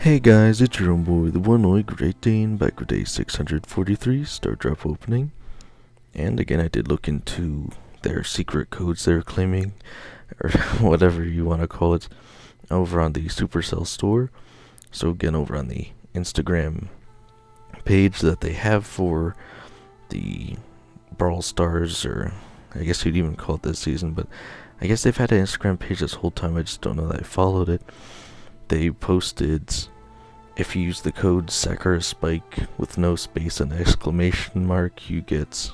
Hey guys, it's your own boy, the one only Great Dane, back with day 643, Star Drop opening. And again, I did look into their secret codes they're claiming, or whatever you want to call it, over on the Supercell store. So again, over on the Instagram page that they have for the Brawl Stars, or I guess you'd even call it this season, but I guess they've had an Instagram page this whole time, I just don't know that I followed it. They posted, if you use the code Sakura Spike with no space and exclamation mark, you get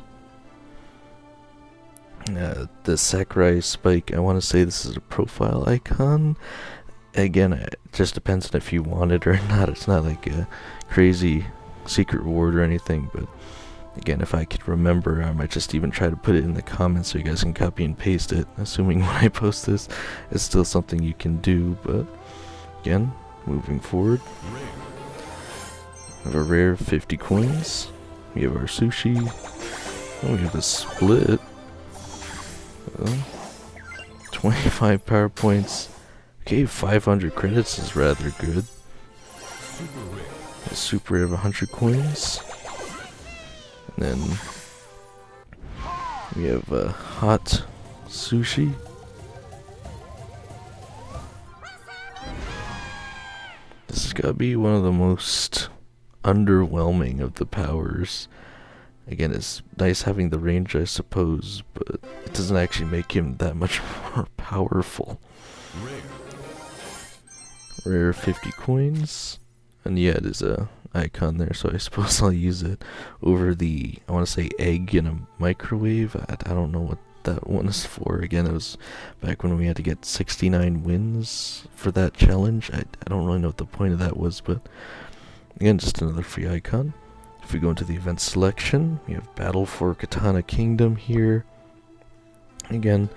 the Sakurai Spike. I want to say this is a profile icon. Again, it just depends on if you want it or not. It's not like a crazy secret reward or anything, but again, if I could remember, I might just even try to put it in the comments so you guys can copy and paste it, assuming when I post this, it's still something you can do. But again, moving forward, we have a rare 50 coins, we have our sushi, and we have a split, 25 power points. Okay, 500 credits is rather good. A super rare of 100 coins, and then we have a hot sushi. This has got to be one of the most underwhelming of the powers. Again, it's nice having the range, I suppose, but it doesn't actually make him that much more powerful. Rare 50 coins, and yeah, it is a icon there, so I suppose I'll use it over the, I want to say, egg in a microwave. I don't know what that one is for. Again, it was back when we had to get 69 wins for that challenge. I don't really know what the point of that was, but again, just another free icon. If we go into the event selection, we have Battle for Katana Kingdom here. Again,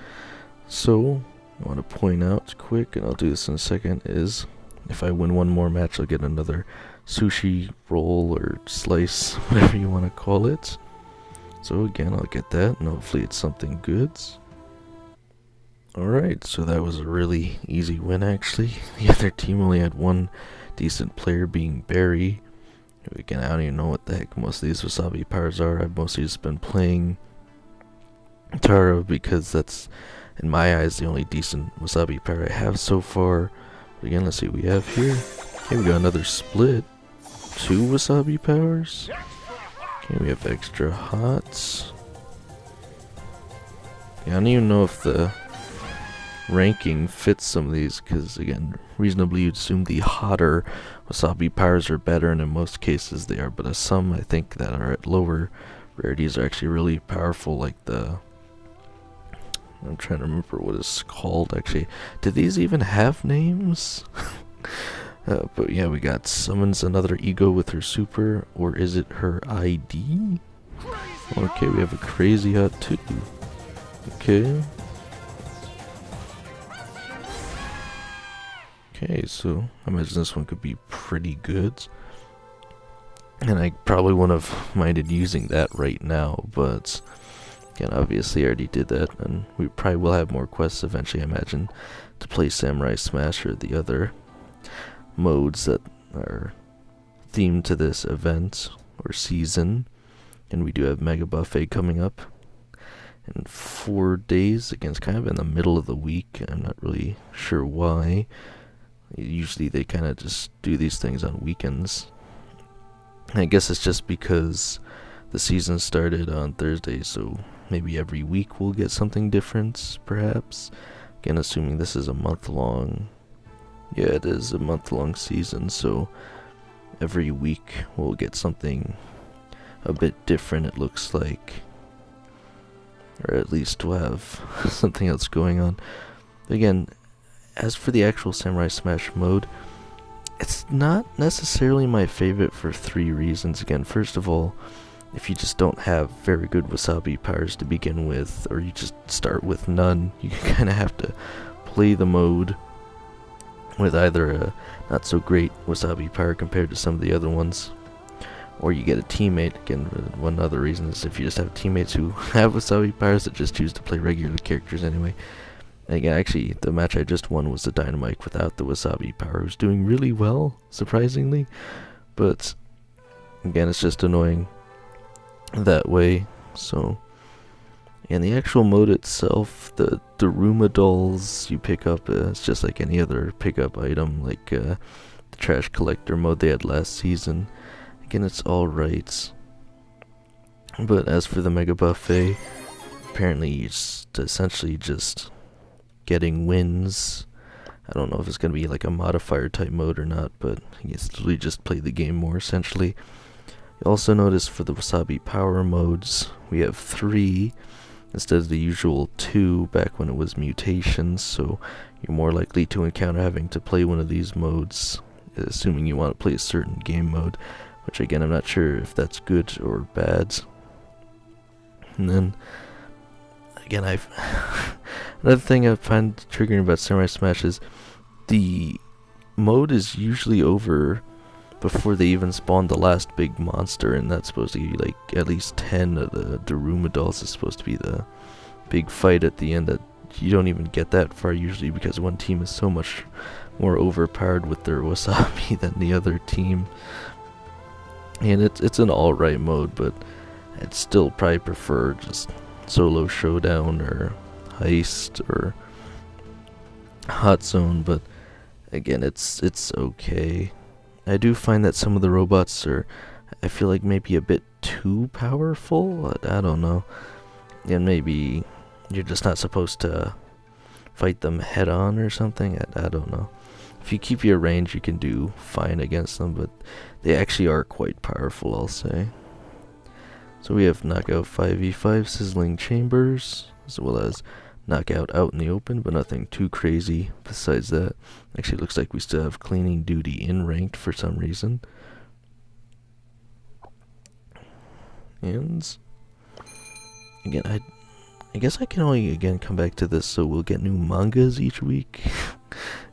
so I want to point out quick, and I'll do this in a second, is if I win one more match, I'll get another sushi roll or slice, whatever you want to call it. So again, I'll get that, and hopefully it's something good. Alright, so that was a really easy win, actually. The other team only had one decent player, being Barry. Again, I don't even know what the heck most of these wasabi powers are. I've mostly just been playing Tara because that's, in my eyes, the only decent wasabi power I have so far. But again, let's see what we have here. Okay, we got another split. 2 wasabi powers. Okay, we have extra hots. Yeah, I don't even know if the ranking fits some of these, because again, reasonably you'd assume the hotter wasabi powers are better, and in most cases they are, but some I think that are at lower rarities are actually really powerful, like the, I'm trying to remember what it's called actually. Do these even have names? But yeah, we got summons another ego with her super, or is it her ID? Okay, we have a crazy hot too. Okay. Okay, so I imagine this one could be pretty good. And I probably wouldn't have minded using that right now, but again, obviously I already did that, and we probably will have more quests eventually, I imagine, to play Samurai Smash or the other modes that are themed to this event or season. And we do have Mega Buffet coming up in 4 days. Again, it's kind of in the middle of the week. I'm not really sure why. Usually they kind of just do these things on weekends. And I guess it's just because the season started on Thursday, so maybe every week we'll get something different, perhaps. Again, assuming this is a month-long. Yeah, it is a month-long season, so every week we'll get something a bit different, it looks like. Or at least we'll have something else going on. Again, as for the actual Samurai Smash mode, it's not necessarily my favorite for 3 reasons. Again, first of all, if you just don't have very good wasabi powers to begin with, or you just start with none, you kind of have to play the mode with either a not so great wasabi power compared to some of the other ones, or you get a teammate. Again, one other reason is if you just have teammates who have wasabi powers that just choose to play regular characters anyway, Again, actually, the match I just won was the Dynamite without the Wasabi power. It was doing really well, surprisingly. But, again, it's just annoying that way. So, and the actual mode itself, the Daruma dolls you pick up, it's just like any other pickup item, like the trash collector mode they had last season. Again, it's alright. But as for the Mega Buffet, apparently it's essentially just getting wins. I don't know if it's going to be like a modifier type mode or not, but it's literally just play the game more essentially. You also notice for the Wasabi power modes, we have 3 instead of the usual 2 back when it was mutations, so you're more likely to encounter having to play one of these modes, assuming you want to play a certain game mode, which again I'm not sure if that's good or bad. And then again, another thing I find triggering about Samurai Smash is the mode is usually over before they even spawn the last big monster, and that's supposed to be like at least 10 of the Daruma dolls is supposed to be the big fight at the end. That you don't even get that far usually because one team is so much more overpowered with their Wasabi than the other team. And it's an alright mode, but I'd still probably prefer just solo showdown or heist or hot zone, but again it's okay. I do find that some of the robots are, I feel like, maybe a bit too powerful. I don't know, and maybe you're just not supposed to fight them head on or something. I don't know. If you keep your range you can do fine against them, but they actually are quite powerful, I'll say. So we have Knockout 5v5 Sizzling Chambers, as well as Knockout Out in the Open, but nothing too crazy besides that. Actually, it looks like we still have Cleaning Duty in ranked for some reason. And again, I guess I can only again come back to this, so we'll get new mangas each week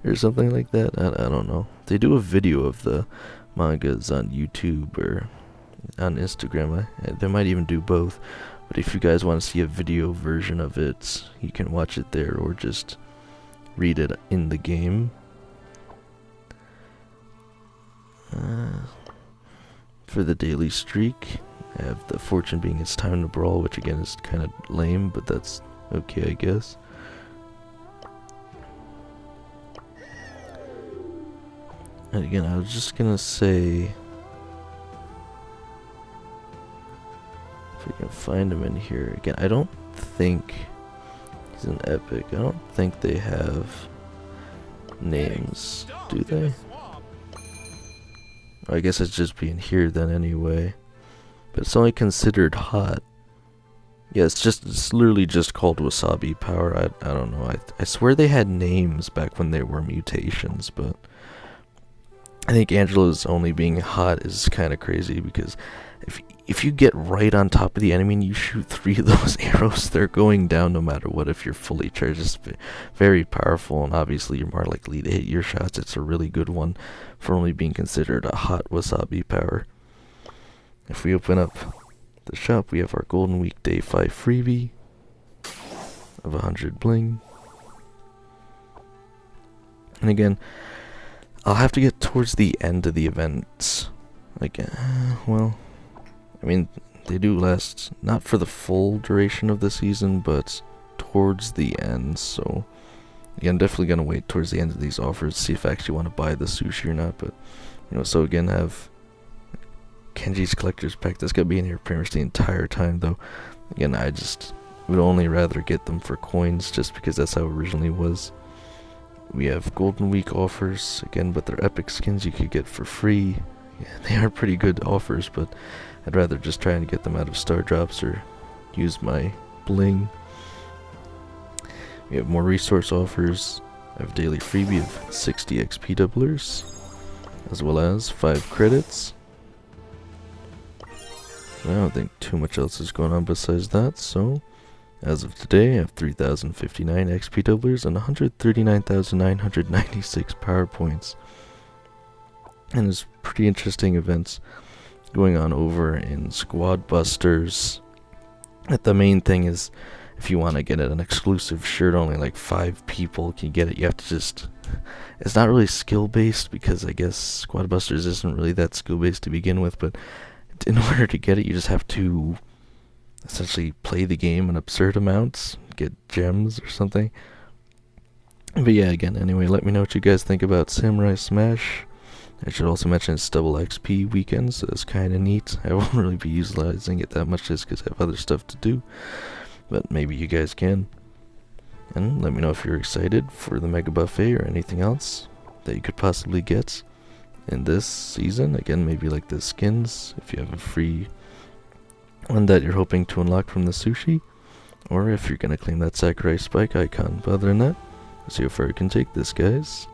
or something like that. I don't know. They do a video of the mangas on YouTube or on Instagram. They might even do both. But if you guys want to see a video version of it, you can watch it there or just read it in the game. For the daily streak, I have the fortune being it's time to brawl, which again is kind of lame, but that's okay, I guess. And again, I was just gonna say, if we can find him in here. Again, I don't think he's an epic. I don't think they have names, do they? I guess it's just being here then anyway. But it's only considered hot. Yeah, it's literally just called Wasabi Power. I don't know. I swear they had names back when they were mutations, but I think Angela's only being hot is kind of crazy because if you get right on top of the enemy and you shoot 3 of those arrows, they're going down no matter what if you're fully charged. It's very powerful, and obviously you're more likely to hit your shots. It's a really good one for only being considered a hot Wasabi Power. If we open up the shop, we have our Golden Week Day 5 freebie of 100 bling. And again, I'll have to get towards the end of the events. Like, well, I mean, they do last, not for the full duration of the season, but towards the end, so again, definitely gonna wait towards the end of these offers to see if I actually want to buy the sushi or not, but, you know, so again, I have Kenji's Collector's Pack. That's gonna be in here pretty much the entire time, though. Again, I just would only rather get them for coins, just because that's how it originally was. We have Golden Week offers, again, but they're epic skins you could get for free. Yeah, they are pretty good offers, but I'd rather just try and get them out of Star Drops or use my bling. We have more resource offers. I have daily freebie of 60 XP doublers, as well as 5 credits. I don't think too much else is going on besides that, so as of today I have 3,059 XP doublers and 139,996 power points. And there's pretty interesting events going on over in Squad Busters. But the main thing is, if you want to get an exclusive shirt, only like 5 people can get it. You have to just... It's not really skill-based, because I guess Squad Busters isn't really that skill-based to begin with, but in order to get it, you just have to essentially play the game in absurd amounts, get gems or something. But yeah, again, anyway, let me know what you guys think about Samurai Smash. I should also mention it's double XP weekend, so it's kind of neat. I won't really be utilizing it that much just because I have other stuff to do, but maybe you guys can. And let me know if you're excited for the Mega Buffet or anything else that you could possibly get in this season. Again, maybe like the skins, if you have a free one that you're hoping to unlock from the sushi, or if you're going to claim that Sakurai Spike icon. But other than that, let's see how far we can take this, guys.